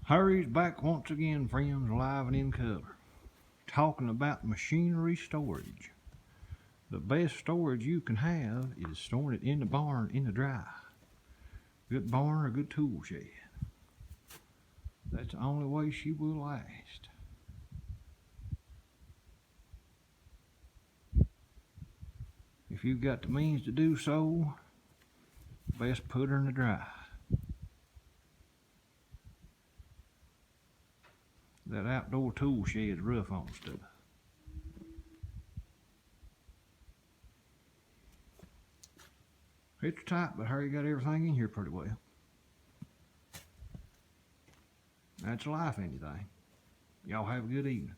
Harry's back once again, friends, live and in color, talking about machinery storage. The best storage you can have is storing it in the barn in the dry. Good barn or good tool shed. That's the only way she will last. If you've got the means to do so, best put her in the dry. That outdoor tool shed's rough on stuff. It's tight, but Harry got everything in here pretty well. That's life, anything. Y'all have a good evening.